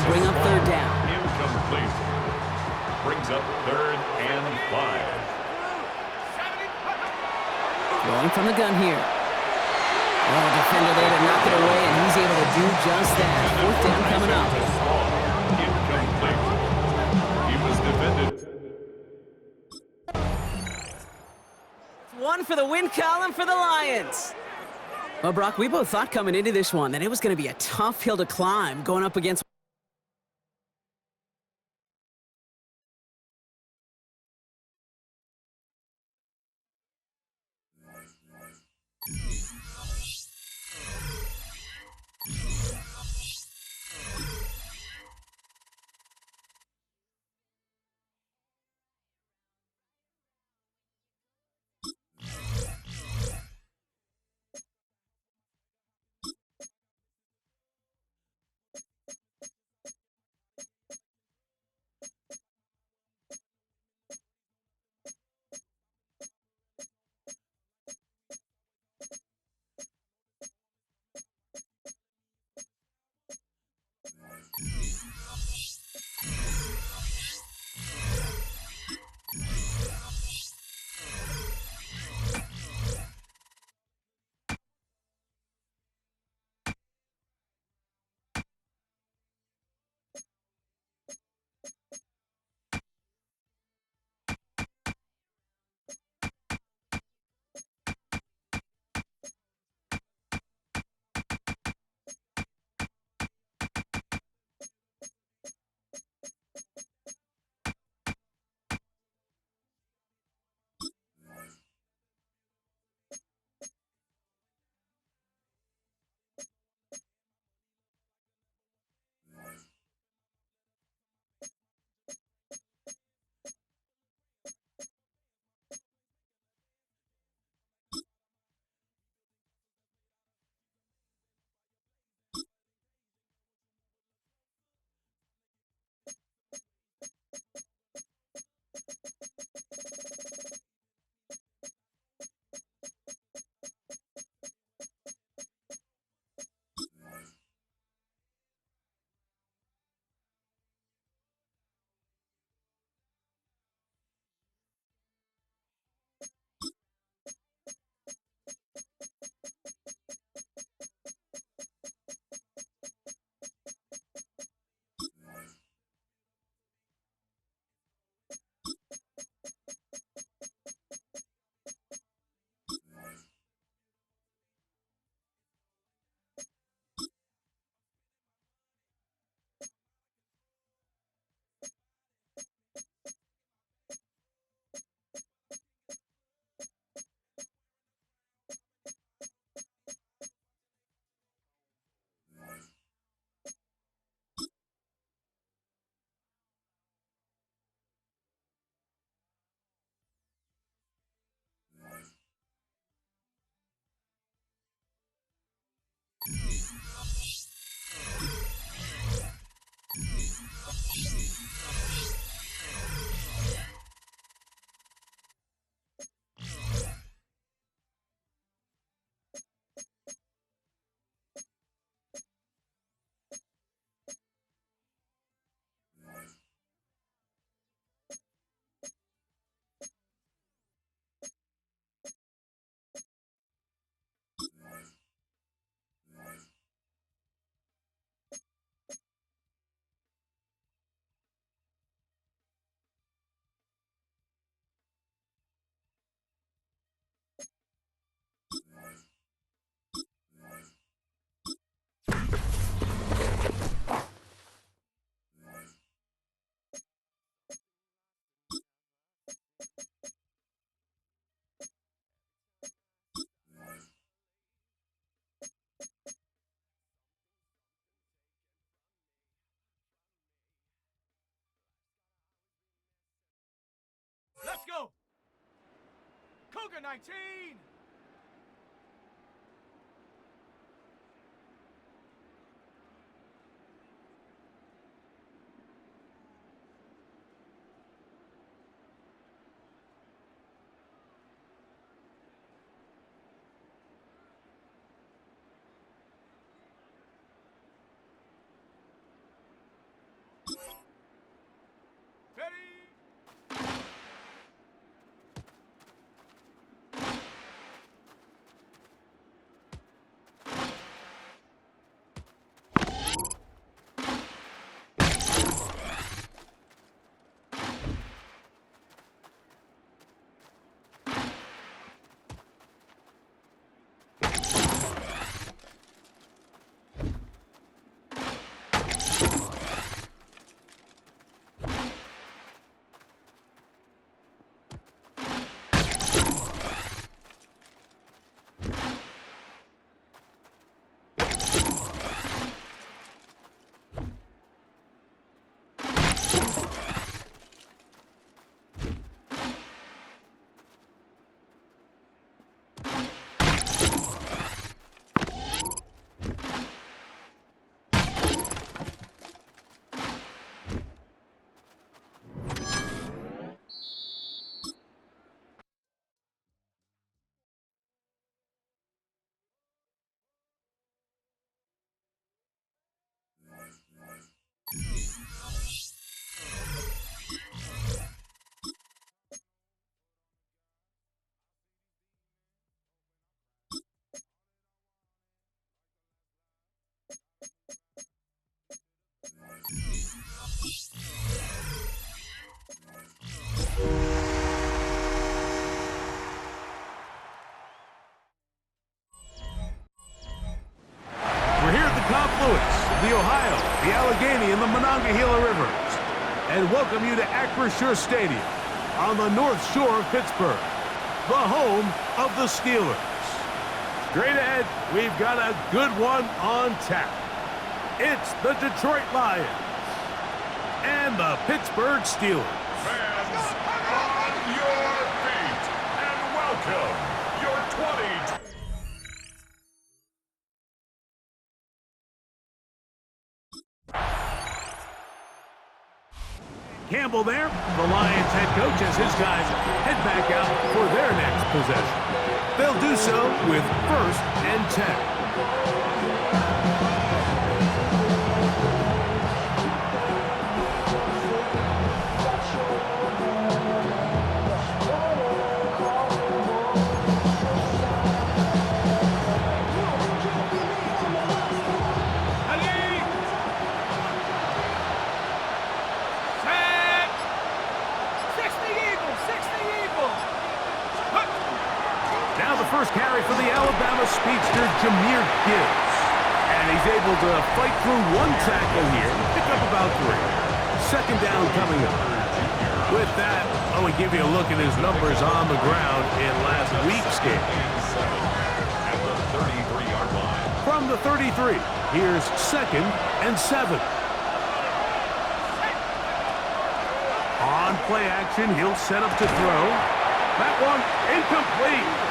bring up third down. Incomplete. Brings up 3rd and 5. Throwing from the gun here. Oh, defender there to knock it away, and he's able to do just that. 4th down coming up. Incomplete. He was defended. One for the win column for the Lions. Well, Brock, we both thought coming into this one that it was going to be a tough hill to climb going up against Let's go! Cougar 19! the Allegheny and the Monongahela Rivers, and welcome you to Acrisure Stadium on the North Shore of Pittsburgh, the home of the Steelers. Straight ahead, we've got a good one on tap. It's the Detroit Lions and the Pittsburgh Steelers. Fans, on your feet, and welcome your 2020. Campbell there, the Lions head coach, as his guys head back out for their next possession. They'll do so with 1st and 10. First carry for the Alabama speedster, Jahmyr Gibbs. And he's able to fight through one tackle here, pick up about 3. Second down coming up. With that, I will give you a look at his numbers on the ground in last week's game. At the 33-yard line. From the 33, here's 2nd and 7. On play action, he'll set up to throw. That one incomplete.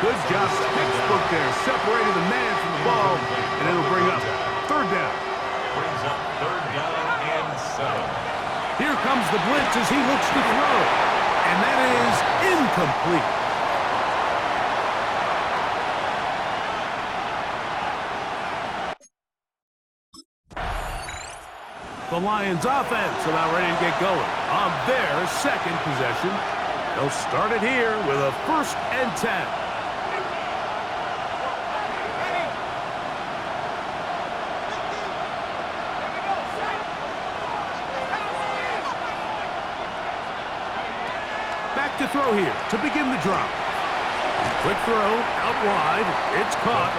Good job, textbook there, separating the man from the ball, and it'll bring up 3rd down. Brings up 3rd down and 7. Here comes the blitz as he looks to throw, and that is incomplete. The Lions offense about ready to get going on their 2nd possession. They'll start it here with a 1st and 10. To throw here to begin the drop. Quick throw out wide. It's caught.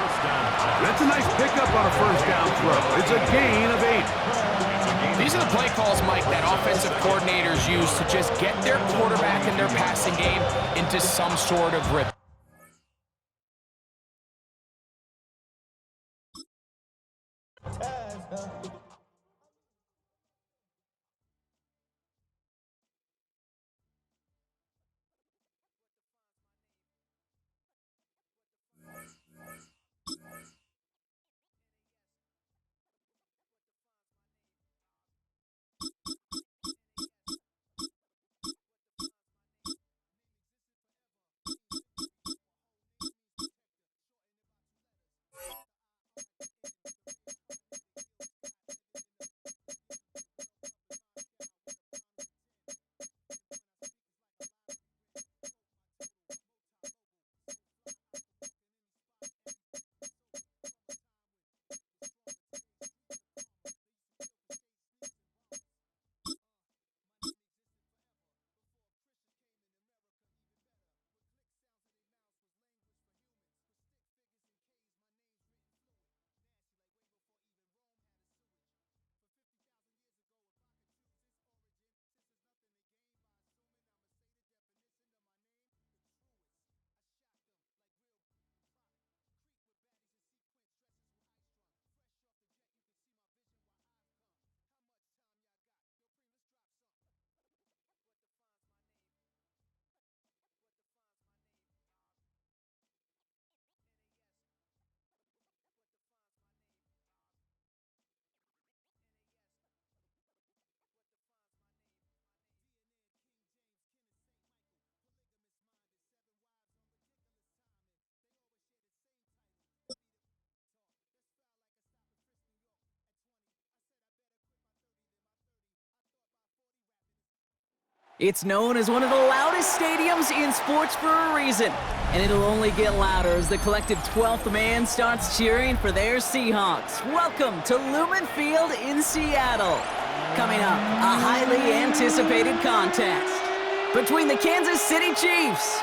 That's a nice pickup on a 1st down throw. It's a gain of 8. These are the play calls, Mike, that offensive coordinators use to just get their quarterback and their passing game into some sort of rhythm. It's known as one of the loudest stadiums in sports for a reason, and it'll only get louder as the collective 12th man starts cheering for their Seahawks. Welcome to Lumen Field in Seattle. Coming up, a highly anticipated contest between the Kansas City Chiefs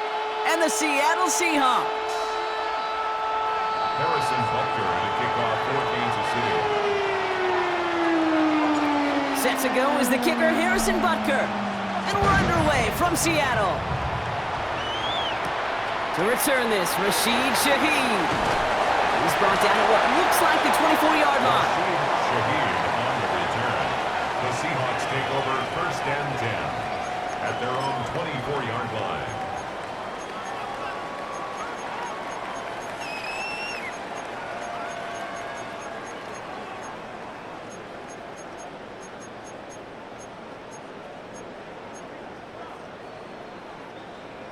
and the Seattle Seahawks. Harrison Butker to kick off for Kansas City. Set to go is the kicker, Harrison Butker. And we're underway from Seattle. To return this, Rashid Shaheed. He's brought down at what looks like the 24-yard line. Shaheed on the return. The Seahawks take over 1st and 10 at their own 24-yard line.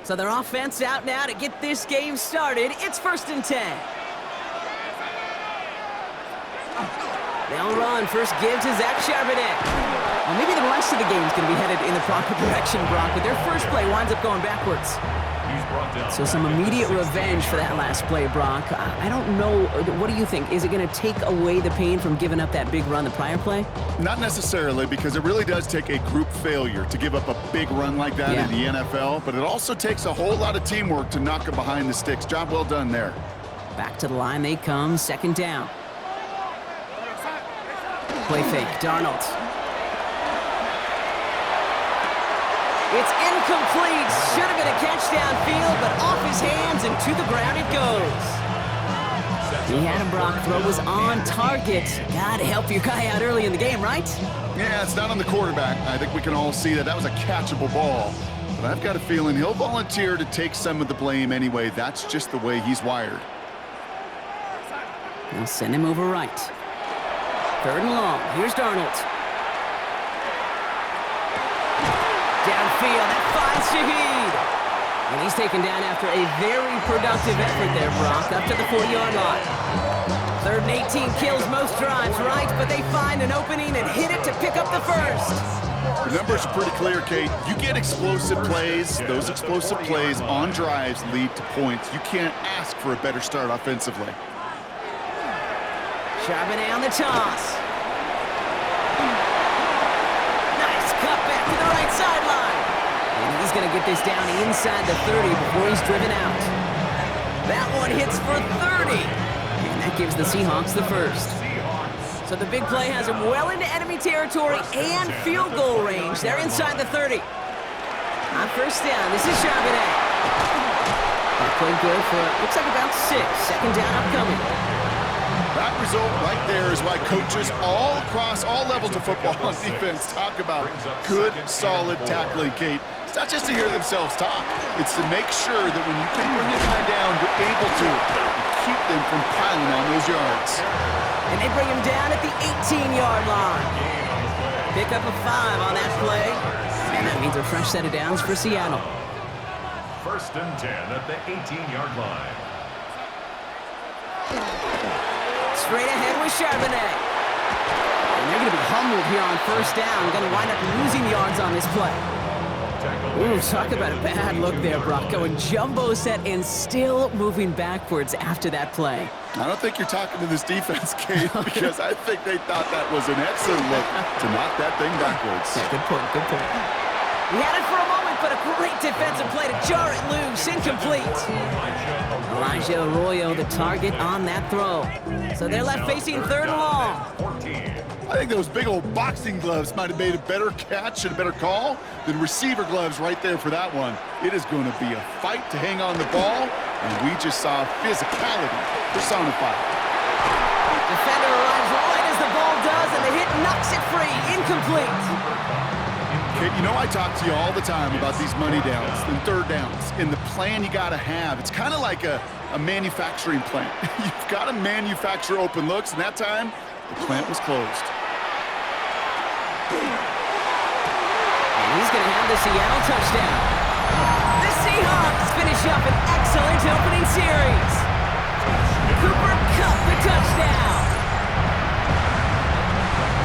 So their offense out now to get this game started. It's 1st and 10. They'll run. First give to Zach Charbonnet. Well, maybe the rest of the game's going to be headed in the proper direction, Brock, but their first play winds up going backwards. He's brought down. So some immediate revenge for that last play, Brock. I don't know. What do you think? Is it going to take away the pain from giving up that big run the prior play? Not necessarily, because it really does take a group failure to give up a big run like that in the NFL, but it also takes a whole lot of teamwork to knock it behind the sticks. Job well done there. Back to the line they come, 2nd down. Play fake, Darnold. It's incomplete. Should have been a catch downfield, but off his hands and to the ground it goes. He had him, Brock. Throw was on target. Gotta help your guy out early in the game, right? Yeah, it's not on the quarterback. I think we can all see that was a catchable ball. But I've got a feeling he'll volunteer to take some of the blame anyway. That's just the way he's wired. They'll send him over right. 3rd and long. Here's Darnold. Downfield, that finds Shaheed. And he's taken down after a very productive effort there, Brock, up to the 40-yard line. 3rd and 18 kills most drives, right? But they find an opening and hit it to pick up the first. The numbers are pretty clear, Kate. You get explosive plays. Those explosive plays on drives lead to points. You can't ask for a better start offensively. Charbonnet on the toss. Nice cut back to the right sideline. And he's going to get this down inside the 30 before he's driven out. That one hits for 30. And that gives the Seahawks the first. So the big play has him well into enemy territory and field goal range. They're inside the 30. On 1st down, this is Charbonnet. That played good for, looks like about 6. 2nd down upcoming. That result right there is why coaches all across all levels of football on defense talk about good, solid tackling, Kate. It's not just to hear themselves talk. It's to make sure that when you can bring a guy down, you're able to keep them from piling on those yards. And they bring him down at the 18-yard line. Pick up a 5 on that play. And that means a fresh set of downs for Seattle. 1st and 10 at the 18-yard line. Straight ahead with Charbonnet. And they're going to be humbled here on 1st down. Going to wind up losing yards on this play. Ooh, talk about a bad look there, Brock. Going jumbo set and still moving backwards after that play. I don't think you're talking to this defense, Kate, because I think they thought that was an excellent look to knock that thing backwards. Yeah, good point, good point. He had it for a moment, but a great defensive play to jar it loose. Incomplete. Elijah Arroyo, the target on that throw. So they're left facing 3rd and long. I think those big old boxing gloves might have made a better catch and a better call than receiver gloves right there for that one. It is going to be a fight to hang on the ball, and we just saw physicality personified. Defender arrives right as the ball does, and the hit knocks it free. Incomplete. Kate, you know I talk to you all the time about these money downs and 3rd downs and the plan you got to have. It's kind of like a manufacturing plant. You've got to manufacture open looks, and that time, the plant was closed. And he's going to have the Seattle touchdown. The Seahawks finish up an excellent opening series. Cooper Kupp the touchdown.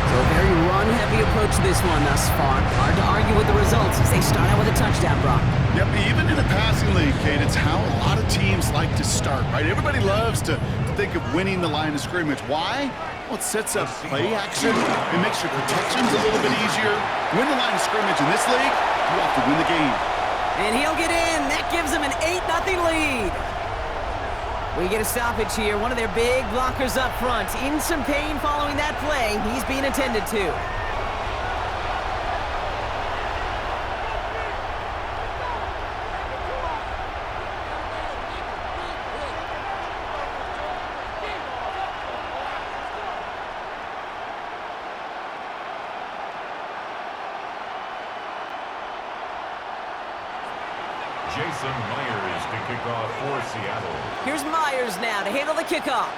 So a very run-heavy approach to this one thus far. Hard to argue with the results as they start out with a touchdown, Brock. Yep, even in a passing league, Kate, it's how a lot of teams like to start, right? Everybody loves to think of winning the line of scrimmage. Why? Well, it sets up play action. It makes your protections a little bit easier. Win the line of scrimmage in this league, you have to win the game. And he'll get in. That gives him an 8-0 lead. We get a stoppage here. One of their big blockers up front. In some pain following that play. He's being attended to. Jason Myers to kick off for Seattle. Here's Myers now to handle the kickoff.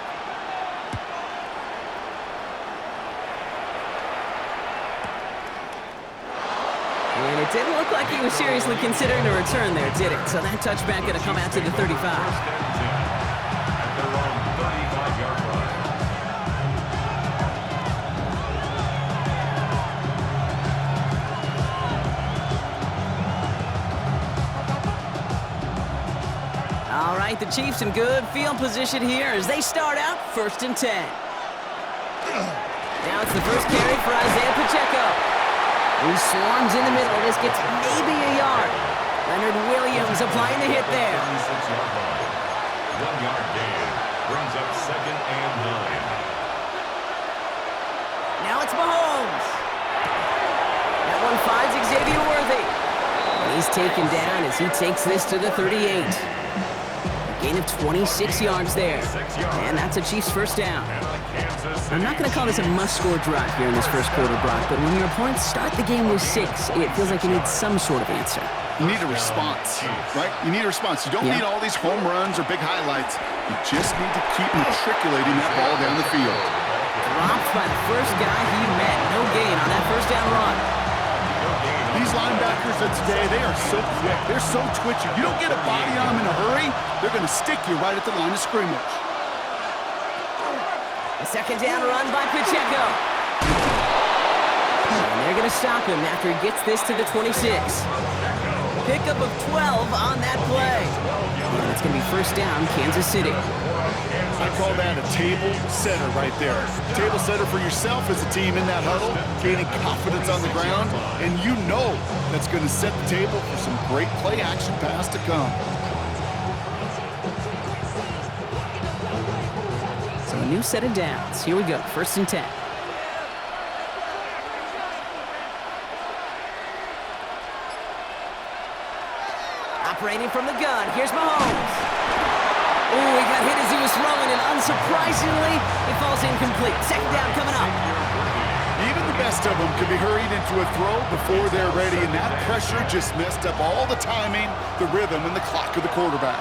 And it didn't look like he was seriously considering a return there, did it? So that touchback going to come out to the 35. At their own 35-yard line. All right, the Chiefs in good field position here as they start out 1st and 10. Now it's the first carry for Isaiah Pacheco. He swarms in the middle. This gets maybe a yard. Leonard Williams applying the hit there. 36-yard line. 1-yard gain. Brings up 2nd and 9. Now it's Mahomes. That one finds Xavier Worthy. And he's taken down as he takes this to the 38. A gain of 26 yards there. And that's a Chiefs first down. I'm not going to call this a must-score drive here in this first quarter, Brock, but when your opponents start the game with 6, it feels like you need some sort of answer. You need a response, right? You need a response. You don't need all these home runs or big highlights. You just need to keep matriculating that ball down the field. Dropped by the first guy he met. No gain on that first down run. These linebackers of today, they are so quick. They're so twitchy. You don't get a body on them in a hurry, they're going to stick you right at the line of scrimmage. A second down run by Pacheco. And they're going to stop him after he gets this to the 26. Pickup of 12 on that play. And it's going to be first down, Kansas City. I call that a table setter right there. Table setter for yourself as a team in that huddle, gaining confidence on the ground, and you know that's going to set the table for some great play-action pass to come. So a new set of downs. Here we go, 1st and 10. Operating from the gun, here's Mahomes. Ooh, he got hit as he was throwing, and unsurprisingly, it falls incomplete. Second down coming up. Even the best of them could be hurried into a throw before they're ready, and that pressure just messed up all the timing, the rhythm, and the clock of the quarterback.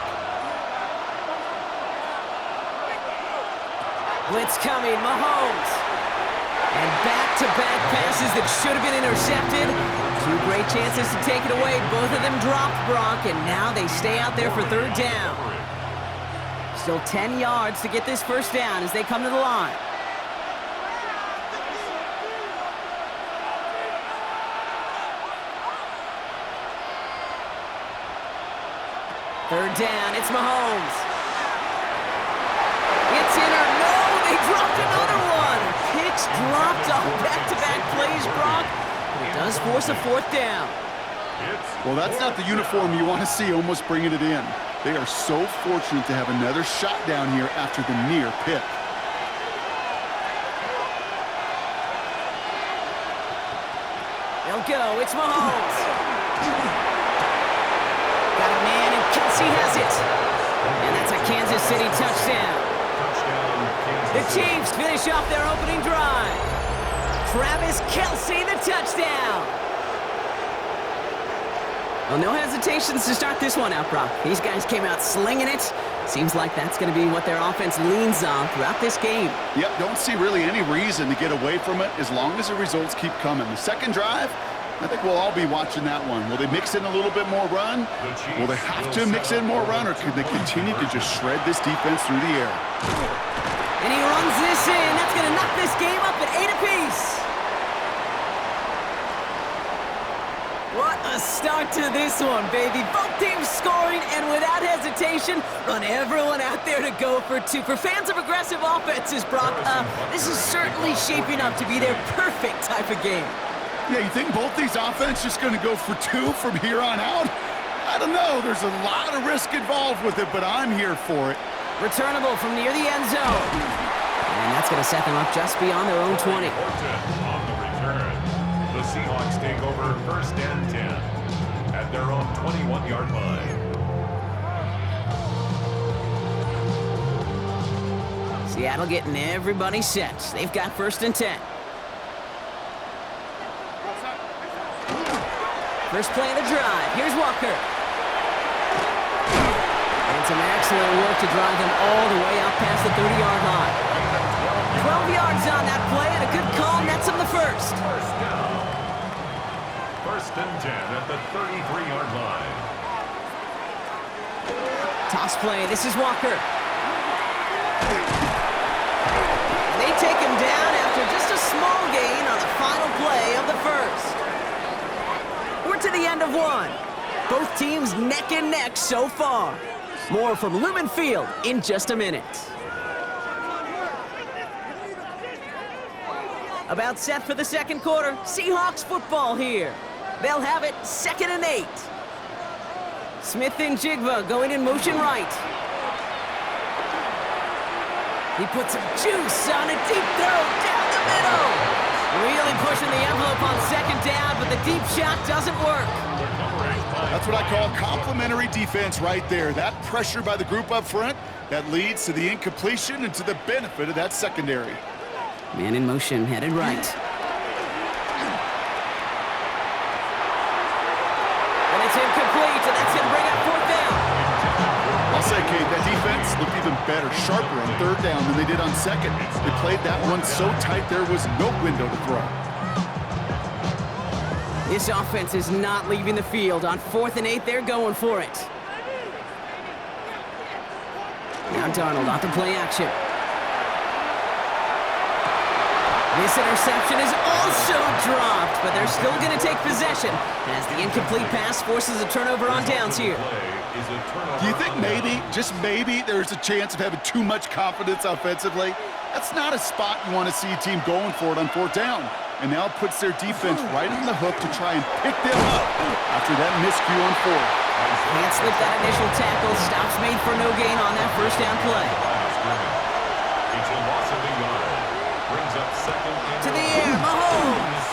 Blitz coming, Mahomes. And back-to-back passes that should have been intercepted. 2 great chances to take it away. Both of them dropped, Brock, and now they stay out there for 3rd down. Still 10 yards to get this first down as they come to the line. Third down, it's Mahomes. It's in or no, they dropped another one. Picks dropped on back-to-back plays, Brock. But it does force a 4th down. Well, that's not the uniform you want to see almost bringing it in. They are so fortunate to have another shot down here after the near pick. They'll go. It's Mahomes. Got a man, and Kelsey has it. And that's a Kansas City touchdown. The Chiefs finish off their opening drive. Travis Kelsey, the touchdown. Well, no hesitations to start this one out, Brock. These guys came out slinging it. Seems like that's going to be what their offense leans on throughout this game. Yep, don't see really any reason to get away from it as long as the results keep coming. The second drive, I think we'll all be watching that one. Will they mix in a little bit more run? Will they have to mix in more run, or could they continue to just shred this defense through the air? And he runs this in. That's going to knock this game up at 8 apiece. What a start to this one, baby. Both teams scoring, and without hesitation, run everyone out there to go for 2. For fans of aggressive offenses, Brock, this is certainly shaping up to be their perfect type of game. Yeah, you think both these offenses just going to go for 2 from here on out? I don't know. There's a lot of risk involved with it, but I'm here for it. Returnable from near the end zone. And that's going to set them up just beyond their own 20. On the return, the Seahawks take over 1st and 10 at their own 21-yard line. Seattle getting everybody set. They've got 1st and 10. First play of the drive. Here's Walker. some excellent work to drive them all the way out past the 30-yard line. 12 yards on that play, and a good call nets him the first. First down. First and 10 at the 33-yard line. Toss play. This is Walker. They take him down after just a small gain on the final play of the first. We're to the end of one. Both teams neck and neck so far. More from Lumen Field in just a minute. About set for the second quarter. Seahawks football here. They'll have it 2nd and 8. Smith and Jigba going in motion right. He puts some juice on a deep throw down the middle. Really pushing the envelope on second down, but the deep shot doesn't work. That's what I call complimentary defense right there. That pressure by the group up front, that leads to the incompletion and to the benefit of that secondary. Man in motion, headed right. And it's incomplete, and that's going to bring up 4th down. I'll say, Kate, that defense looked even better, sharper on 3rd down than they did on 2nd. They played that one so tight there was no window to throw. This offense is not leaving the field. On 4th and 8, they're going for it. Now Darnold off the play action. This interception is also dropped, but they're still going to take possession as the incomplete pass forces a turnover on downs here. Do you think maybe, just maybe, there's a chance of having too much confidence offensively? That's not a spot you want to see a team going for it on 4th down. And now it puts their defense right on the hook to try and pick them up after that miscue on 4th. Can't slip that initial tackle. Stops made for no gain on that first down play. It's a loss of a yard. Brings up 2nd and To the air, Mahomes.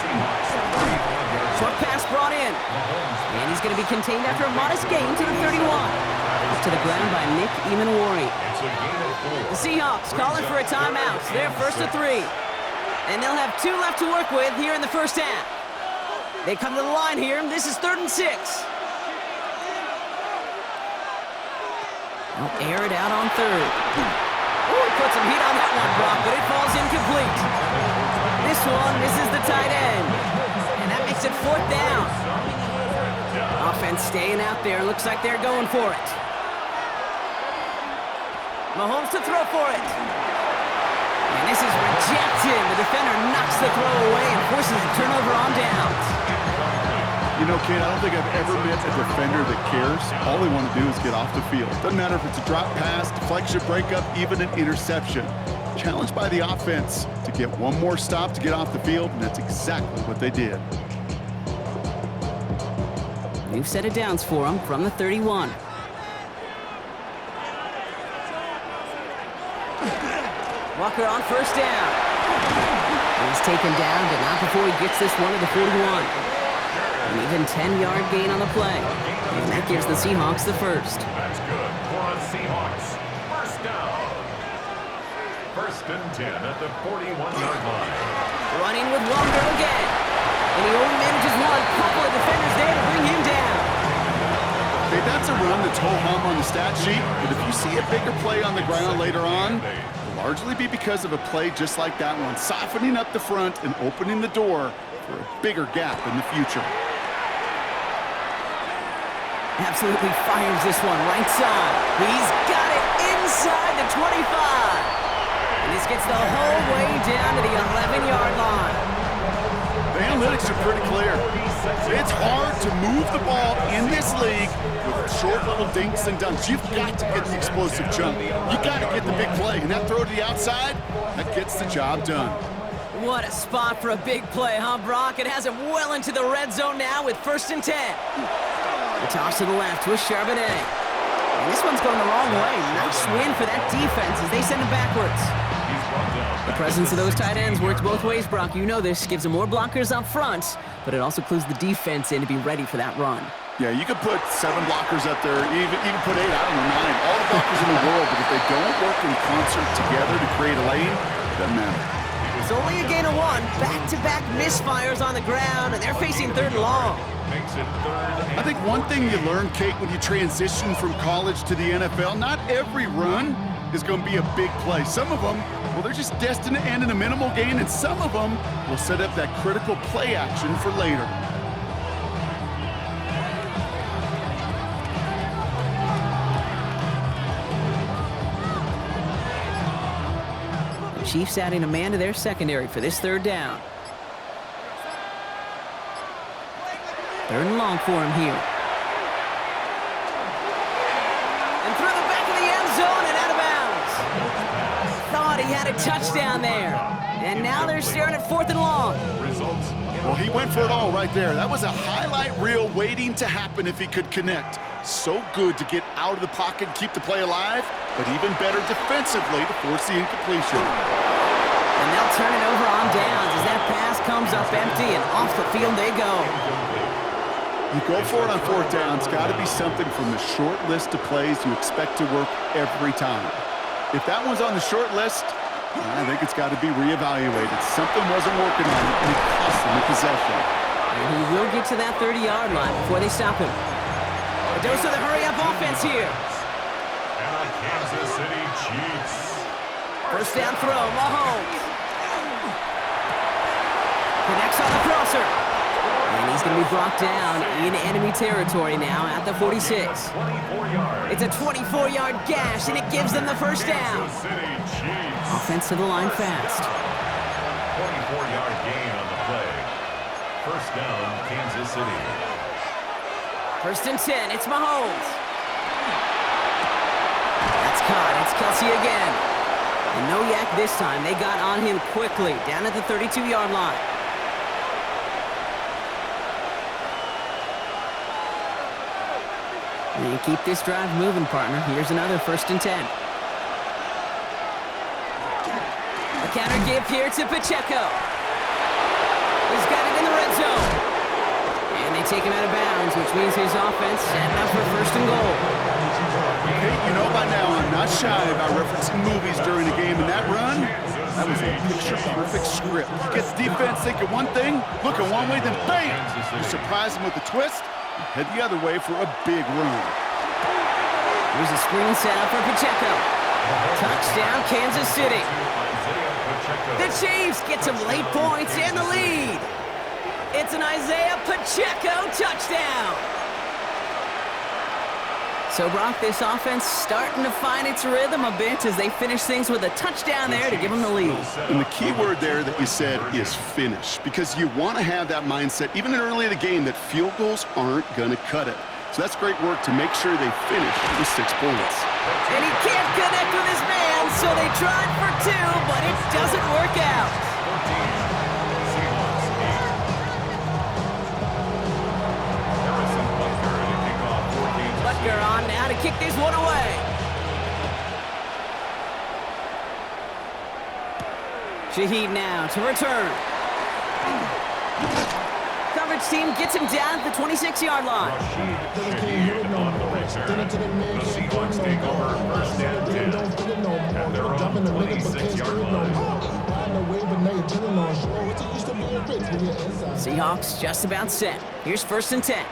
Short pass brought in. And he's going to be contained after a modest gain to the 31. Up to the ground by Nick Emanwari. It's a gain of 4. The Seahawks calling for a timeout. They're 1st and 3. And they'll have 2 left to work with here in the first half. They come to the line here. This is 3rd and 6. They'll air it out on 3rd. Ooh, put some heat on that one, Brock, but it falls incomplete. This one misses the tight end. And that makes it 4th down. Offense staying out there. Looks like they're going for it. Mahomes to throw for it. And this is rejected. The defender knocks the throw away and forces a turnover on downs. You know, Kate, I don't think I've ever met a defender that cares. All they want to do is get off the field. Doesn't matter if it's a drop pass, deflection, breakup, even an interception. Challenged by the offense to get one more stop to get off the field, and that's exactly what they did. New set of downs for him from the 31. Walker on 1st down. He's taken down, but not before he gets this one to the 41. An even 10-yard gain on the play. And that gives the Seahawks the first. That's good for the Seahawks. First down. 1st and 10 at the 41-yard line. Running with Walker again. And he only manages one. Couple of defenders there to bring him down. Okay, that's a run that's ho-hum on the stat sheet, but if you see a bigger play on the ground later on, it'll largely be because of a play just like that one, softening up the front and opening the door for a bigger gap in the future. Absolutely fires this one right side. He's got it inside the 25. And this gets the whole way down to the 11-yard line. The analytics are pretty clear. It's hard to move the ball in this league with short little dinks and dunks. You've got to get the explosive jump. You got to get the big play. And that throw to the outside, that gets the job done. What a spot for a big play, huh, Brock? It has him well into the red zone now with 1st and 10. The toss to the left with Charbonnet. And this one's going the wrong way. Nice win for that defense as they send him backwards. The presence of those tight ends works both ways, Brock. You know this. Gives them more blockers up front, but it also clues the defense in to be ready for that run. Yeah, you could put 7 blockers up there, even put 8, I don't know, 9. All the blockers in the world, but if they don't work in concert together to create a lane, it doesn't matter. It's only a gain of 1. Back-to-back misfires on the ground, and they're facing 3rd and long. Makes it 3rd. I think one thing you learn, Kate, when you transition from college to the NFL, not every run is going to be a big play. Some of them, well, they're just destined to end in a minimal gain, and some of them will set up that critical play action for later. Chiefs adding a man to their secondary for this 3rd down. 3rd and long for him here. And through the back of the end zone and out of bounds. Thought he had a touchdown there. And now they're staring at 4th and long. Results. Well, he went for it all right there. That was a highlight reel waiting to happen if he could connect. So good to get out of the pocket and keep the play alive, but even better defensively to force the incompletion. And they'll turn it over on downs as that pass comes up empty, and off the field they go. You go for it on 4th down. It's got to be something from the short list of plays you expect to work every time. If that one's on the short list, I think it's got to be reevaluated. Something wasn't working on it, and it cost them the possession. And he will get to that 30-yard line before they stop him. A dose of the hurry-up offense here. And the Kansas City Chiefs. 1st down throw, Mahomes. Connects on the crosser. And he's going to be brought down in enemy territory now at the 46. 24 yards. It's a 24-yard gash, and it gives them the 1st down. Kansas City Chiefs. Offense to the line fast. 24-yard gain on the play. 1st down, Kansas City. 1st and 10, it's Mahomes. That's caught, it's Kelsey again. And no yak this time, they got on him quickly, down at the 32-yard line. And keep this drive moving, partner. Here's another 1st and 10. A counter give here to Pacheco. He's got it in the red zone. And they take him out of bounds, which means his offense setting up for 1st and goal. Hey, you know by now I'm not shy about referencing movies during a game, and that run, that was a picture-perfect script. Gets defense thinking one thing, looking one way, then bam! You surprise them with a twist, and head the other way for a big run. Here's a screen set up for Pacheco. Touchdown, Kansas City. The Chiefs get some late points and the lead. It's an Isaiah Pacheco touchdown. So, Brock, this offense starting to find its rhythm a bit as they finish things with a touchdown there to give them the lead. And the key word there that you said is finish, because you want to have that mindset, even early in the game, that field goals aren't going to cut it. So that's great work to make sure they finish with 6 points. And he can't connect with his man, so they tried for 2, but it doesn't work out. Butker on now to kick this one away. Shaheed now to return. Coverage team gets him down at the 26-yard line. Shaheed on the return. The Seahawks take over 1st and 10 at their own 26-yard line. Seahawks just about set. Here's 1st and 10.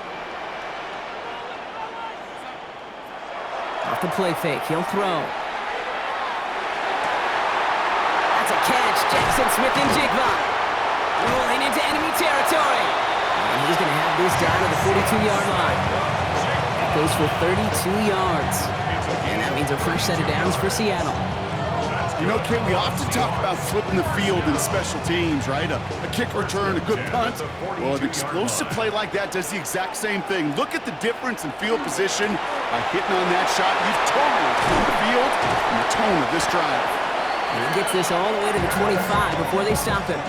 Off the play fake, he'll throw. That's a catch. Jackson Smith-Njigba rolling into enemy territory. And he's going to have this down to the 42-yard line. That goes for 32 yards. And that means a fresh set of downs for Seattle. You know, Kate, we often talk about flipping the field in special teams, right? A kick return, a good punt. Well, an explosive play like that does the exact same thing. Look at the difference in field position by hitting on that shot. You've totally flipped the field and the tone of this drive. And he gets this all the way to the 25 before they stop him.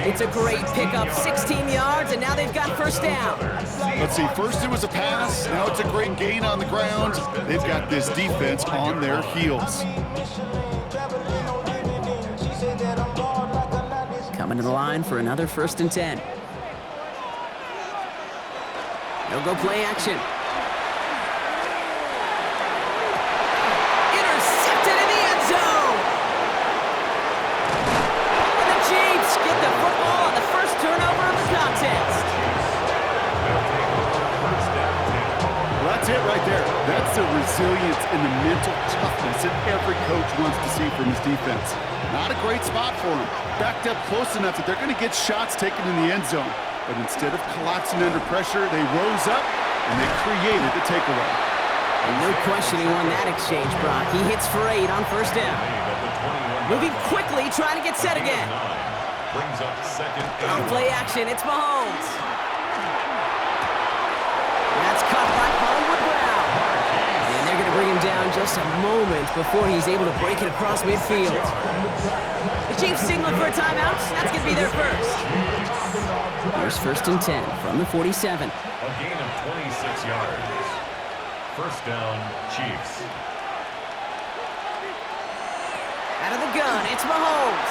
It's a great pickup, 16 yards, and now they've got 1st down. Let's see, first it was a pass, now it's a great gain on the ground. They've got this defense on their heels. Coming to the line for another 1st and 10. They'll go play action. Intercepted in the end zone. And That's the resilience and the mental toughness that every coach wants to see from his defense. Not a great spot for him. Backed up close enough that they're going to get shots taken in the end zone. But instead of collapsing under pressure, they rose up and they created the takeaway. And no question he won that exchange, Brock. He hits for 8 on first down. Moving quickly, trying to get set again. Brings up second. On play action, it's Mahomes. That's caught by Hollywood Brown. And they're going to bring him down just a moment before he's able to break it across midfield. The Chiefs signal for a timeout. That's going to be their first. Here's 1st and 10 from the 47. A gain of 26 yards. First down, Chiefs. Out of the gun, it's Mahomes.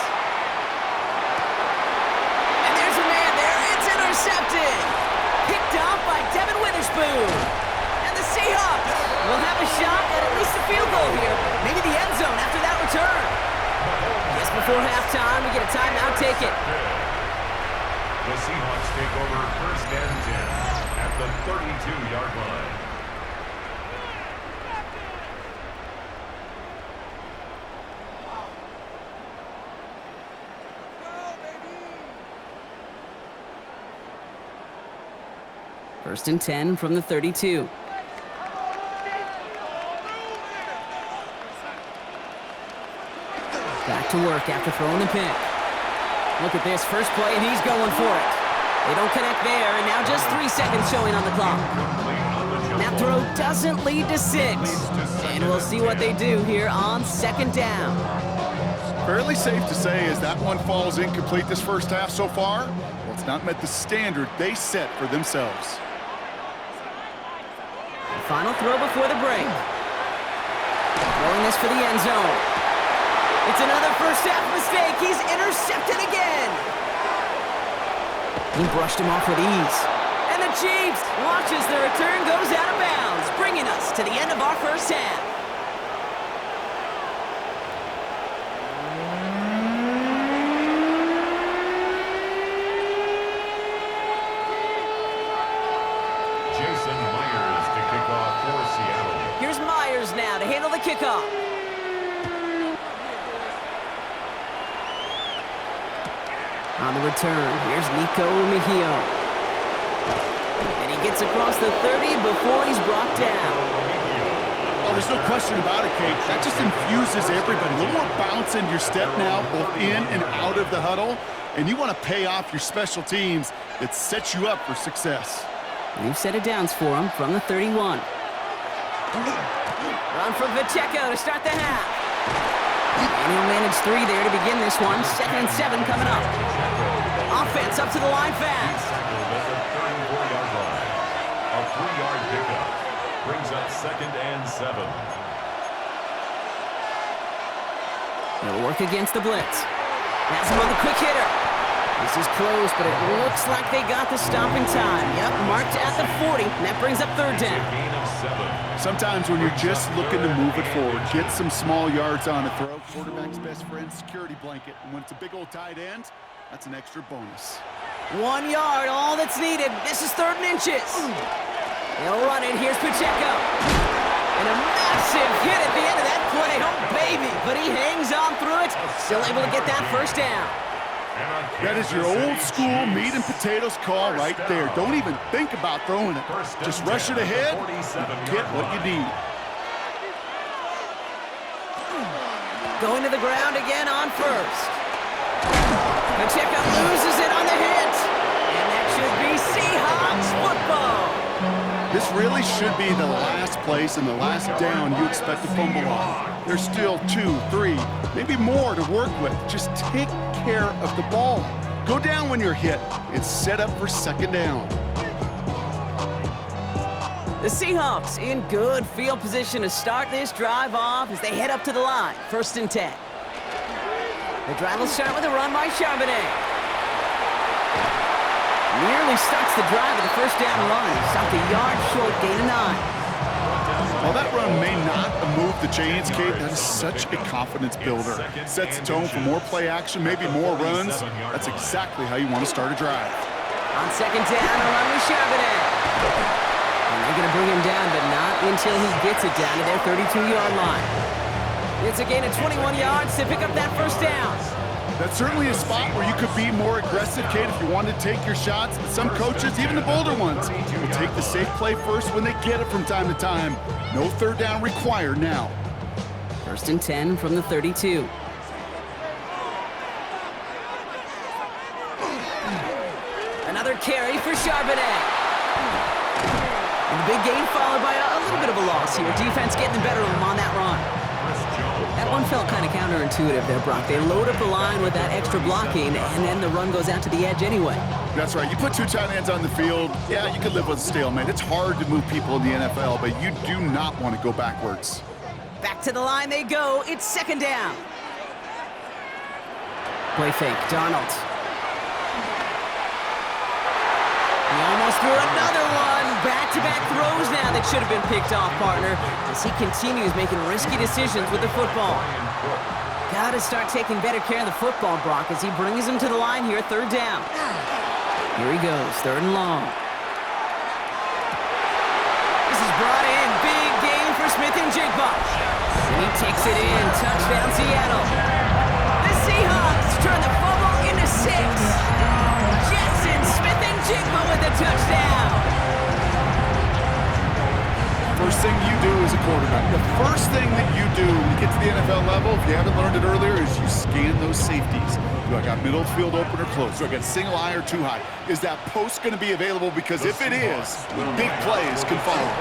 And there's a man there. It's intercepted. Picked off by Devin Witherspoon. And the Seahawks will have a shot at least a field goal here. Maybe the end zone after that return. Just before halftime, we get a timeout. Take it. The Seahawks take over first and 10 at the 32-yard line. First and 10 from the 32. Back to work after throwing the pick. Look at this first play, and he's going for it. They don't connect there, and now just 3 seconds showing on the clock. That throw doesn't lead to 6. And we'll see what they do here on 2nd down. Fairly safe to say as that one falls incomplete this first half so far, well, it's not met the standard they set for themselves. Final throw before the break. Throwing this for the end zone. It's another first half mistake. He's intercepted again. He brushed him off with ease. And the Chiefs watch as the return goes out of bounds, bringing us to the end of our first half. Here's Myers now to handle the kickoff. On the return, here's Nico Mejio. And he gets across the 30 before he's brought down. Oh, there's no question about it, Kate. That just infuses everybody. A little more bounce in your step now, both in and out of the huddle. And you want to pay off your special teams that sets you up for success. New set of downs for him from the 31. Run from Pacheco to start the half. And he'll manage 3 there to begin this one. 2nd and 7 coming up. Offense up to the line fast. A 3-yard pickup brings up 2nd and 7. They'll work against the blitz. Has him on the quick hitter. This is close, but it looks like they got the stop in time. Yep, marked at the 40, and that brings up 3rd down. Sometimes when you're just looking to move it forward, get some small yards on a throw. Quarterback's best friend, security blanket. And when it's a big old tight end, that's an extra bonus. 1 yard, all that's needed. This is 3rd and inches. They'll run it. Here's Pacheco. And a massive hit at the end of that play. Oh, baby. But he hangs on through it. Still able to get that first down. That is your old school meat and potatoes call right there. Don't even think about throwing it. Just rush it ahead and get what you need. Going to the ground again on first. Pacheco loses it on the hit. And that should be Seahawks football. This really should be the last place and the last down you expect to fumble on. There's still 2, 3, maybe more to work with. Just take care of the ball. Go down when you're hit. It's set up for 2nd down. The Seahawks in good field position to start this drive off as they head up to the line. 1st and 10. The drive will start with a run by Charbonnet. Nearly starts the drive with the first down run. Stopped a yard short, gain of 9. While that run may not move the chains, Kate, that is such a confidence builder. Sets the tone for more play action, maybe more runs. That's exactly how you want to start a drive. On 2nd down, a run with Charbonnet. And they're going to bring him down, but not until he gets it down to their 32-yard line. It's a gain of 21 yards to pick up that first down. That's certainly a spot where you could be more aggressive, Kate, if you want to take your shots. But some coaches, even the bolder ones, will take the safe play first when they get it from time to time. No third down required now. First and 10 from the 32. Another carry for Charbonnet. And the big gain followed by a little bit of a loss here. Defense getting the better of them on that run. That one felt kind of counterintuitive there, Brock. They load up the line with that extra blocking, and then the run goes out to the edge anyway. That's right. You put two tight ends on the field, yeah, you can live with a stalemate. It's hard to move people in the NFL, but you do not want to go backwards. Back to the line they go. It's second down. Play fake. Darnold. He almost threw another one. Back-to-back throws now that should have been picked off, partner, as he continues making risky decisions with the football. Got to start taking better care of the football, Brock, as he brings him to the line here, third down. Here he goes, third and long. This is brought in. Big gain for Smith and Jigba. And he takes it in. Touchdown, Seattle. The Seahawks turn the fumble into 6. Jackson, Smith and Jigba with the touchdown. First thing you do as a quarterback, the first thing that you do when you get to the NFL level, if you haven't learned it earlier, is you scan those safeties. Do I got middle field open or close? Do I got single high or too high? Is that post going to be available? Because if it is, big plays can follow.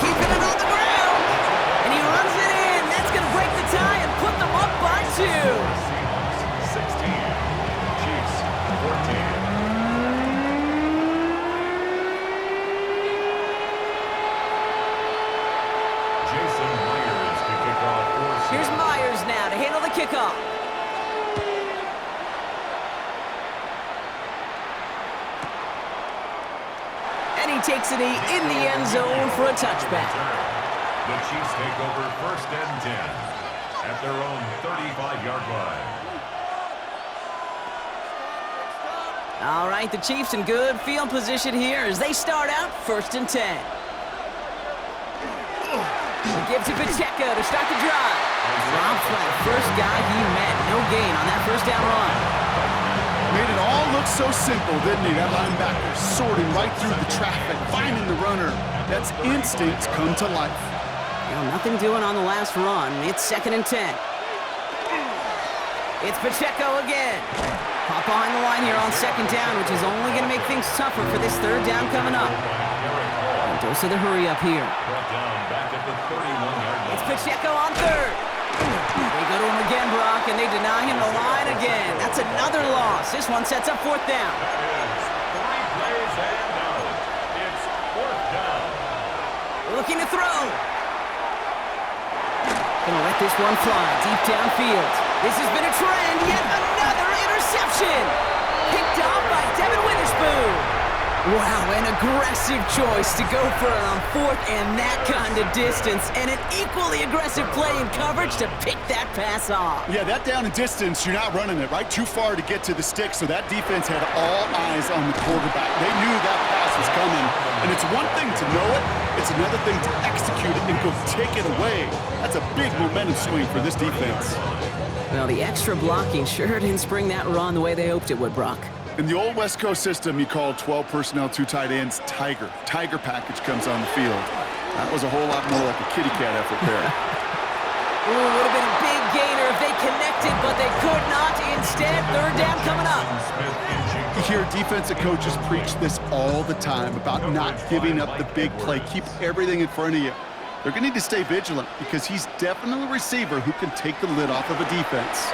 Keeping it on the ground. And he runs it in. That's going to break the tie and put them up by 2. 16. Chiefs 14. Here's Myers now to handle the kickoff. And he takes it in the end zone for a touchback. The Chiefs take over first and 10 at their own 35-yard line. All right, the Chiefs in good field position here as they start out first and 10. He gives it to Pacheco to start the drive. Drops by the first guy he met. No gain on that first down run. Made it all look so simple, didn't he? That linebacker sorting right through the traffic, finding the runner. That's instincts come to life. Nothing doing on the last run. It's second and 10. It's Pacheco again. Pop behind the line here on second down, which is only going to make things tougher for this third down coming up. And dose of the hurry up here. It's Pacheco on third. They go to him again, Brock, and they deny him the line again. That's another loss. This one sets up fourth down. It's fourth down. Looking to throw. Gonna let this one fly deep downfield. This has been a trend. Yet another interception. Picked off by Devin Witherspoon. Wow, an aggressive choice to go for it on fourth and that kind of distance. And an equally aggressive play in coverage to pick that pass off. Yeah, that down and distance, you're not running it, right? Too far to get to the stick, so that defense had all eyes on the quarterback. They knew that pass was coming. And it's one thing to know it, it's another thing to execute it and go take it away. That's a big momentum swing for this defense. Well, the extra blocking sure didn't spring that run the way they hoped it would, Brock. In the old West Coast system, you called 12 personnel, 2 tight ends, Tiger. Tiger package comes on the field. That was a whole lot more like a kitty cat effort there. Ooh, would have been a big gainer if they connected, but they could not. Instead, third down coming up. You hear defensive coaches preach this all the time about not giving up the big play. Keep everything in front of you. They're going to need to stay vigilant because he's definitely a receiver who can take the lid off of a defense.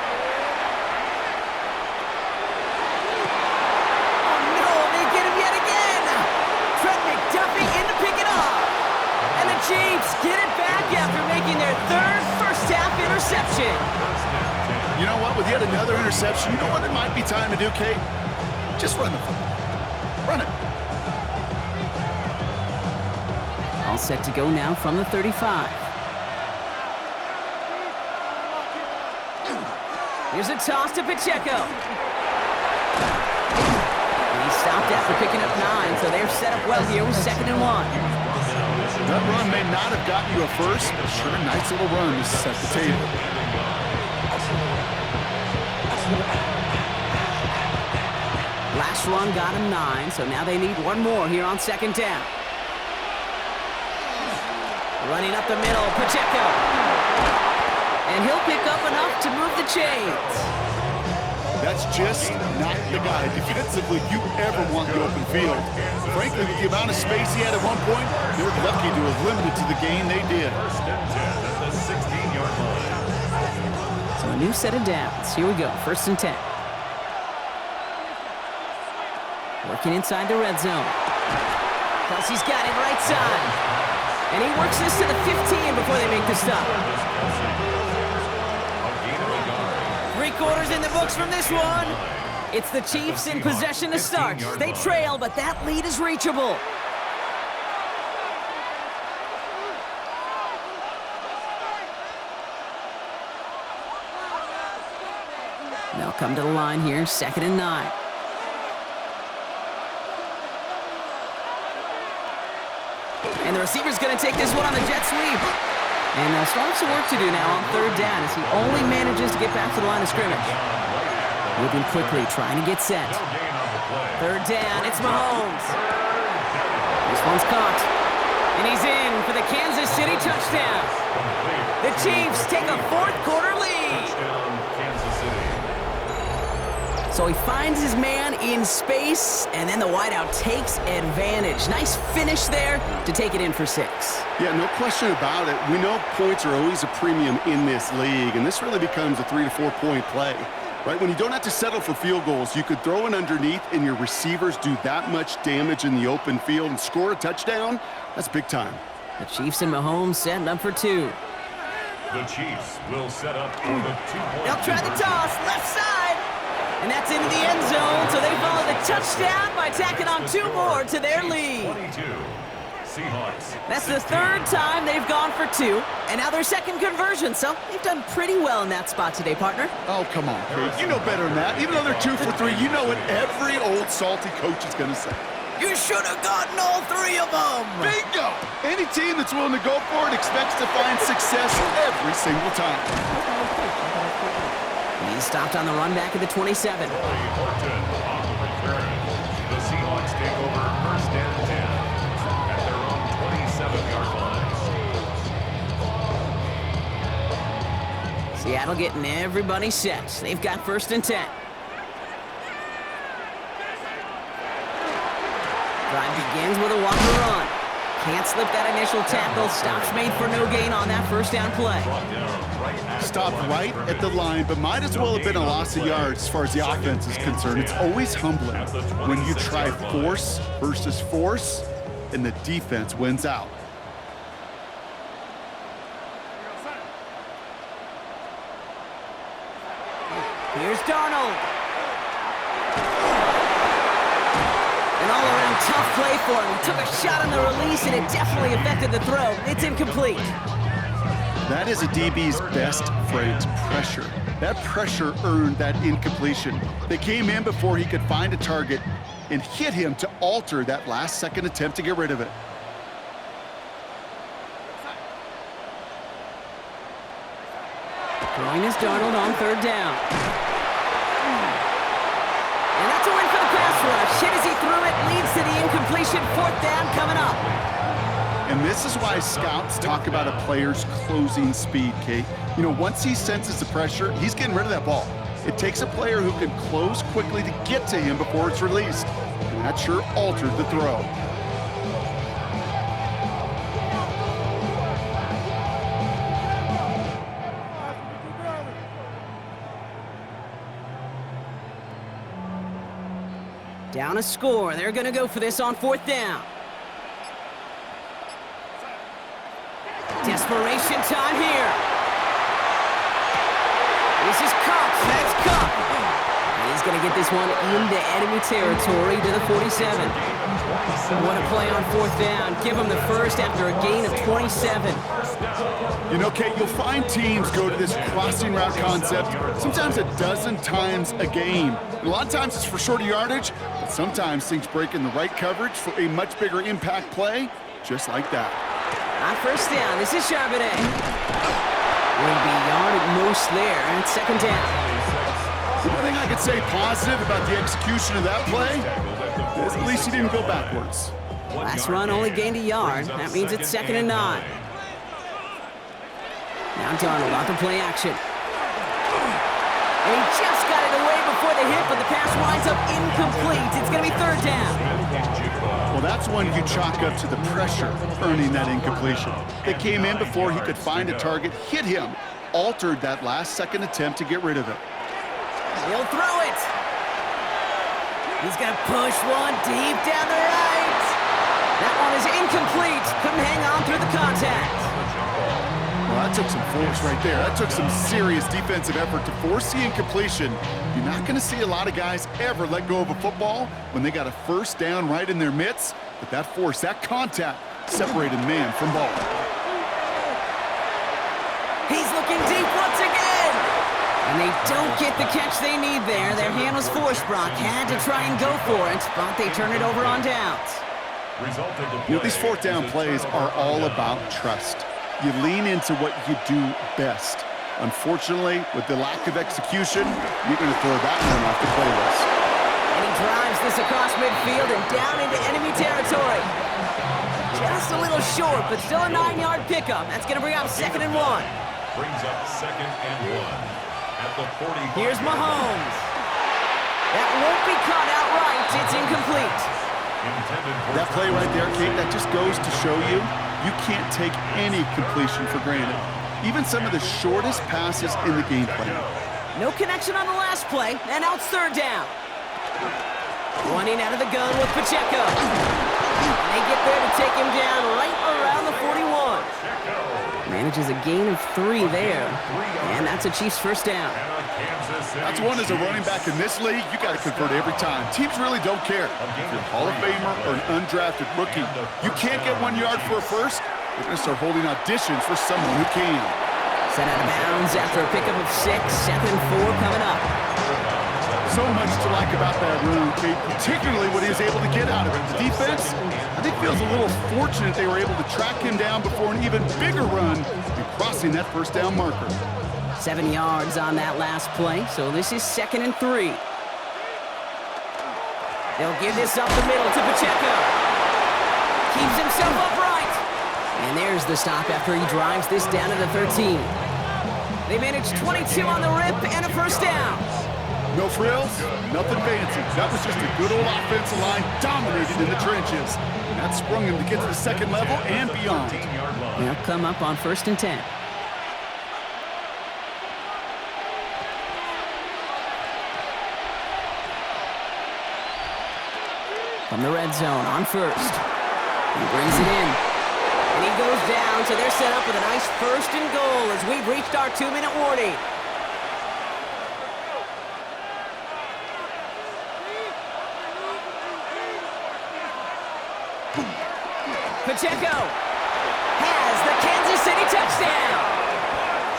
Chiefs get it back after making their third first-half interception. You know what? With yet another interception, you know what it might be time to do, Kate? Just run the football. Run it. All set to go now from the 35. Here's a toss to Pacheco. And he stopped after picking up 9, so they're set up well here with second and 1. That run may not have gotten you a first, but sure, a nice little run to set the table. Last run got him 9, so now they need one more here on second down. Running up the middle, Pacheco. And he'll pick up enough to move the chains. That's just not the guy defensively you ever want in the open field. Frankly, with the amount of space he had at one point, they're lucky to have limited to the gain they did. First and 10 at the 16-yard line. So a new set of downs. Here we go, first and 10. Working inside the red zone. Kelsey's got it right side. And he works this to the 15 before they make the stop. 3/4 in the books from this one. It's the Chiefs in possession to start. They trail, but that lead is reachable. They'll come to the line here, second and 9. And the receiver's going to take this one on the jet sweep. And still have some work to do now on third down as he only manages to get back to the line of scrimmage. Moving quickly, trying to get set. Third down, it's Mahomes. This one's caught. And he's in for the Kansas City touchdown. The Chiefs take a fourth-quarter lead. Kansas City. So he finds his man in space, and then the wideout takes advantage. Nice finish there to take it in for 6. Yeah, no question about it. We know points are always a premium in this league, and this really becomes a 3 to 4 point play. Right, when you don't have to settle for field goals, you could throw it underneath and your receivers do that much damage in the open field and score a touchdown. That's big time. The Chiefs and Mahomes setting up for 2. The Chiefs will set up for the 2-point. They'll try the toss, left side. And that's into the end zone, so they follow the touchdown by tacking on 2 more to their lead. 22. Seahawks. That's the 3rd time they've gone for 2, and now their 2nd conversion, so they've done pretty well in that spot today, partner. Oh, come on, Kate. You know better than that. Even though they're 2 for 3, you know what every old salty coach is going to say. You should have gotten all 3 of them. Bingo! Any team that's willing to go for it expects to find success every single time. He's stopped on the run back at the 27. Horton on the return. The Seahawks take over first and 10 at their own 27-yard line. Seattle getting everybody set. They've got first and 10. Drive begins with a walk-and run. Can't slip that initial tackle. Stops made for no gain on that first down play. Stopped right at the line, but might as well have been a loss of yards as far as the offense is concerned. It's always humbling when you try force versus force, and the defense wins out. Here's Darnold. An all-around tough play for him. He took a shot on the release, and it definitely affected the throw. It's incomplete. That is a DB's best phrase, pressure. That pressure earned that incompletion. They came in before he could find a target and hit him to alter that last-second attempt to get rid of it. Throwing is Darnold on third down. And that's a win for the pass rush. Hit as he threw it, leads to the incompletion. 4th down coming up. And this is why scouts talk about a player's closing speed, Kate. You know, once he senses the pressure, he's getting rid of that ball. It takes a player who can close quickly to get to him before it's released. And that sure altered the throw. Down a score. They're going to go for this on 4th down. Desperation time here. This is Cup. That's Cup. And he's going to get this one into enemy territory to the 47. What a play on 4th down. Give him the first after a gain of 27. You know, Kate, you'll find teams go to this crossing route concept sometimes a dozen times a game. And a lot of times it's for shorter yardage, but sometimes things break in the right coverage for a much bigger impact play, just like that. On first down, this is Charbonnet. Will be yard at most there, and it's second down. The only thing I could say positive about the execution of that play is at least he didn't go backwards. Last run only gained a yard. That means it's 2nd and 9. Now Darnold on the play action. And he just got it away before the hit, but the pass winds up incomplete. It's going to be 3rd down. Well, that's one you chalk up to the pressure earning that incompletion. They came in before he could find a target, hit him, altered that last-second attempt to get rid of it. He'll throw it. He's going to push one deep down the right. That one is incomplete. Couldn't hang on through the contact. Well, that took some force right there. That took some serious defensive effort to force the incompletion. You're not going to see a lot of guys ever let go of a football when they got a first down right in their midst. But that force, that contact, separated man from ball. He's looking deep once again. And they don't get the catch they need there. Their hand was forced. Brock had to try and go for it, but they turn it over on downs. You know, these 4th down plays are all about trust. You lean into what you do best. Unfortunately, with the lack of execution, you're going to throw that one off the playlist. And he drives this across midfield and down into enemy territory. Just a little short, but still a 9-yard pickup. That's going to bring up 2nd and 1. Brings up 2nd and 1 at the 45. Here's Mahomes. That won't be caught outright. It's incomplete. That play right there, Kate, that just goes to show you can't take any completion for granted. Even some of the shortest passes in the game plan. No connection on the last play, and now it's 3rd down. Running out of the gun with Pacheco. And they get there to take him down right around the 41. Manages a gain of 3 there. And that's a Chiefs first down. That's one as a running back in this league, you got to convert every time. Teams really don't care. If you're a Hall of Famer or an undrafted rookie, you can't get 1 yard for a first, they're going to start holding auditions for someone who can. Set out of bounds after a pickup of 6, 2nd and 4 coming up. So much to like about that run, Kate, particularly what he was able to get out of it. The defense, I think, feels a little fortunate they were able to track him down before an even bigger run and crossing that first down marker. 7 yards on that last play, so this is 2nd and 3. They'll give this up the middle to Pacheco. Keeps himself upright. And there's the stop after he drives this down to the 13. They manage 22 on the rip and a first down. No frills, nothing fancy. That was just a good old offensive line dominated in the trenches. And that sprung him to get to the 2nd level and beyond. They'll come up on 1st and 10. From the red zone on 1st. He brings it in. And he goes down, so they're set up with a nice 1st and goal as we've reached our 2-minute warning. Pacheco has the Kansas City touchdown.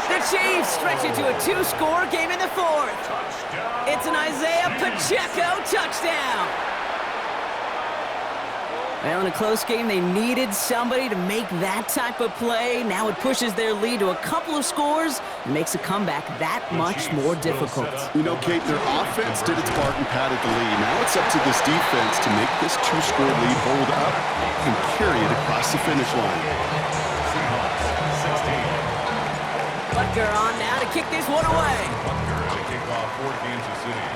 The Chiefs stretch it to a 2-score game in the 4th. It's an Isaiah Pacheco touchdown. Well, in a close game, they needed somebody to make that type of play. Now it pushes their lead to a couple of scores and makes a comeback that much more difficult. You know, Kate, their offense did its part and padded the lead. Now it's up to this defense to make this 2-score lead hold up and carry it across the finish line. Butker on now to kick this one away. Butker to kick off for Kansas City.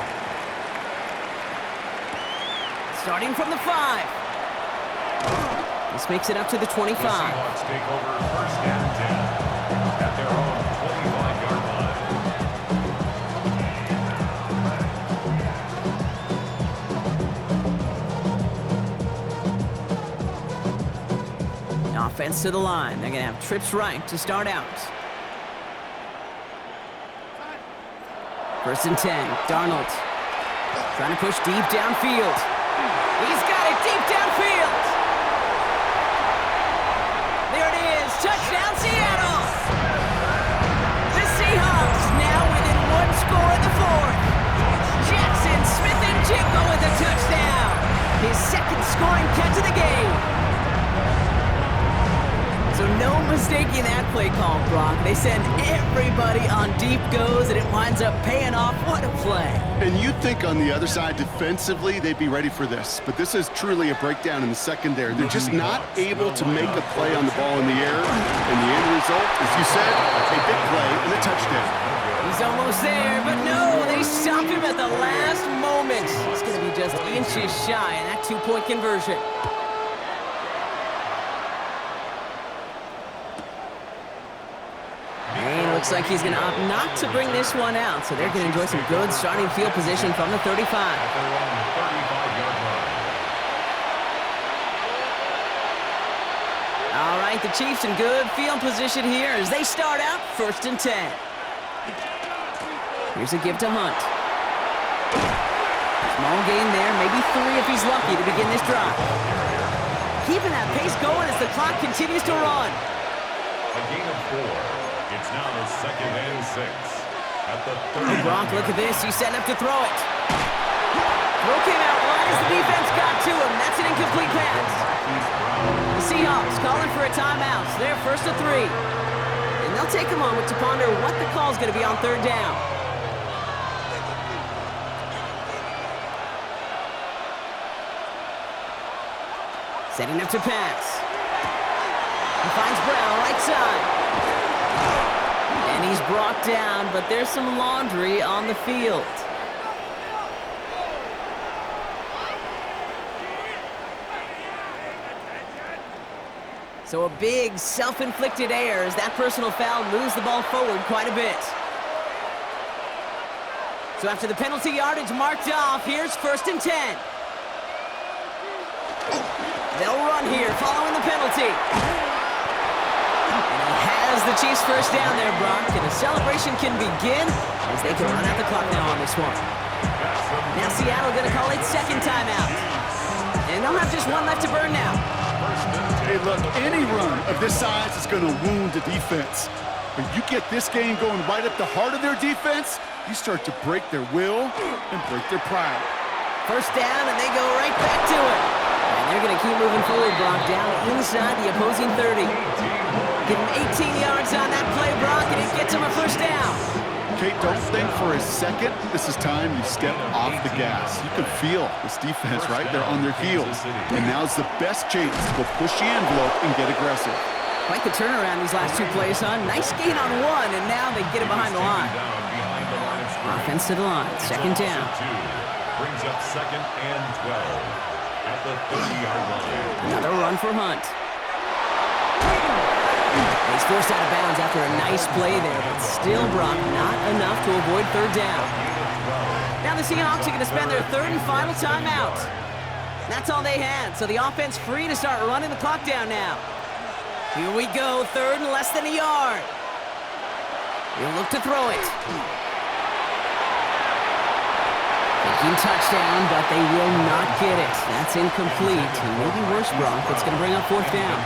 Starting from the 5. This makes it up to the 25. The Seahawks take over 1st and 10 at their own 25-yard line. Offense to the line. They're going to have trips right to start out. 1st and 10. Darnold trying to push deep downfield. He's got it deep downfield. There it is. Touchdown, Seattle. The Seahawks now within 1 score in the 4th. Jackson Smith-Njigba with a touchdown. His 2nd scoring catch of the game. So no mistaking that play call, Brock. They send everybody on deep goes, and it winds up paying off. What a play. And you'd think on the other side, defensively, they'd be ready for this. But this is truly a breakdown in the secondary. They're just not able to make a play on the ball in the air. And the end result, as you said, a big play and a touchdown. He's almost there, but no, they stopped him at the last moment. He's going to be just inches shy in that two-point conversion. And looks like he's going to opt not to bring this one out, so they're going to enjoy some good starting field position from the 35. All right, the Chiefs in good field position here as they start out 1st and 10. Here's a give to Hunt. Small gain there, maybe 3 if he's lucky to begin this drive. Keeping that pace going as the clock continues to run. A gain of 4. It's now 2nd and 6 at the 30. Hey, Gronk, look at this. He's setting up to throw it. Throw came out right as the defense got to him. That's an incomplete pass. The Seahawks calling for a timeout. So they're 1st and 3. And they'll take a moment to ponder what the call is going to be on 3rd down. Setting up to pass. He finds Brown right side. And he's brought down, but there's some laundry on the field. So a big self-inflicted error as that personal foul moves the ball forward quite a bit. So after the penalty yardage marked off, here's 1st and 10. They'll run here following the penalty. Has the Chiefs first down there, Brock, and the celebration can begin as they can run out the clock now on this one. Now Seattle going to call it 2nd timeout. And they'll have just 1 left to burn now. Hey, look, any run of this size is going to wound the defense. But you get this game going right at the heart of their defense, you start to break their will and break their pride. First down, and they go right back to it. And they're going to keep moving forward, Brock, down inside the opposing 30. Give him 18 yards on that play, Brock, and it gets him a first down. Kate, don't think for a second this is time you step off the gas. You can feel this defense, right? They're on their heels. And now's the best chance to go push the envelope and get aggressive. Quite the turnaround these last 2 plays, huh? Nice gain on 1, and now they get it behind the line. Offense to the line, 2nd down. Brings up 2nd and 12 at the 30-yard line. Another run for Hunt. He's forced out of bounds after a nice play there, but still, Brock, not enough to avoid 3rd down. Now the Seahawks are going to spend their 3rd and final timeout. That's all they had, so the offense free to start running the clock down now. Here we go, 3rd and less than a yard. He'll look to throw it. Thinking touchdown, but they will not get it. That's incomplete, and maybe worse, Brock. It's going to bring up 4th down.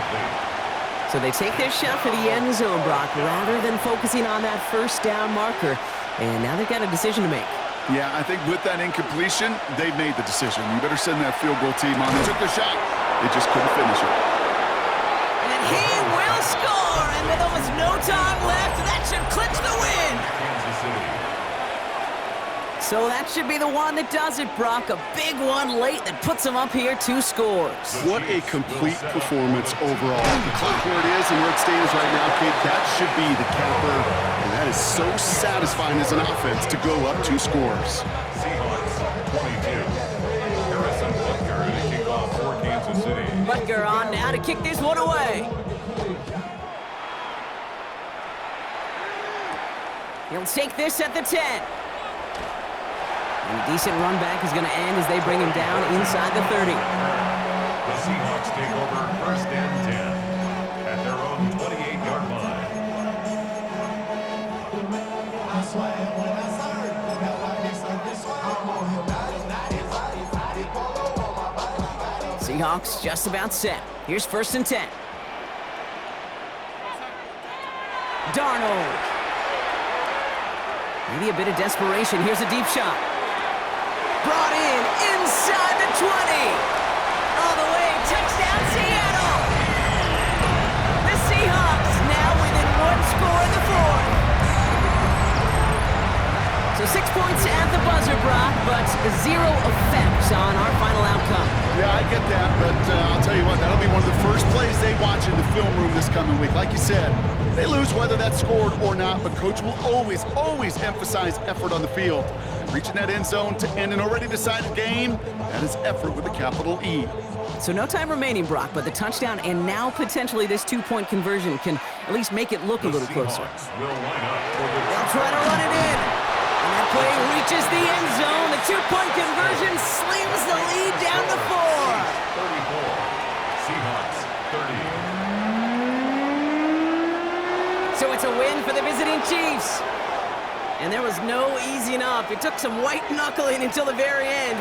So they take their shot for the end zone, Brock, rather than focusing on that first down marker. And now they've got a decision to make. Yeah, I think with that incompletion, they made the decision. You better send that field goal team on. They took their shot. They just couldn't finish it. And he will score! And with almost no time left, that should clinch the win! Kansas City. So that should be the one that does it, Brock. A big one late that puts them up here 2 scores. What a complete performance overall. The clock where it is and where it stands right now, Kate, that should be the capper. And that is so satisfying as an offense to go up 2 scores. Seahawks 22. Harrison Butker to kick off for Kansas City. Butker on now to kick this one away. He'll take this at the 10. And a decent run back is going to end as they bring him down inside the 30. The Seahawks take over 1st and 10 at their own 28-yard line. Seahawks just about set. Here's 1st and 10. Darnold. Maybe a bit of desperation. Here's a deep shot. Brought in inside the 20. All the way, touchdown Seattle. The Seahawks be one of the first plays they watch in the film room this coming week. Like you said, they lose whether that's scored or not, but Coach will always, always emphasize effort on the field. Reaching that end zone to end an already decided game, that is effort with a capital E. So no time remaining, Brock, but the touchdown and now potentially this two-point conversion can at least make it look a little closer. They'll try to run it in. And that play reaches the end zone. The two-point conversion slings the lead down to 4. 34. Seahawks 30. So it's a win for the visiting Chiefs. And there was no easing up. It took some white knuckling until the very end.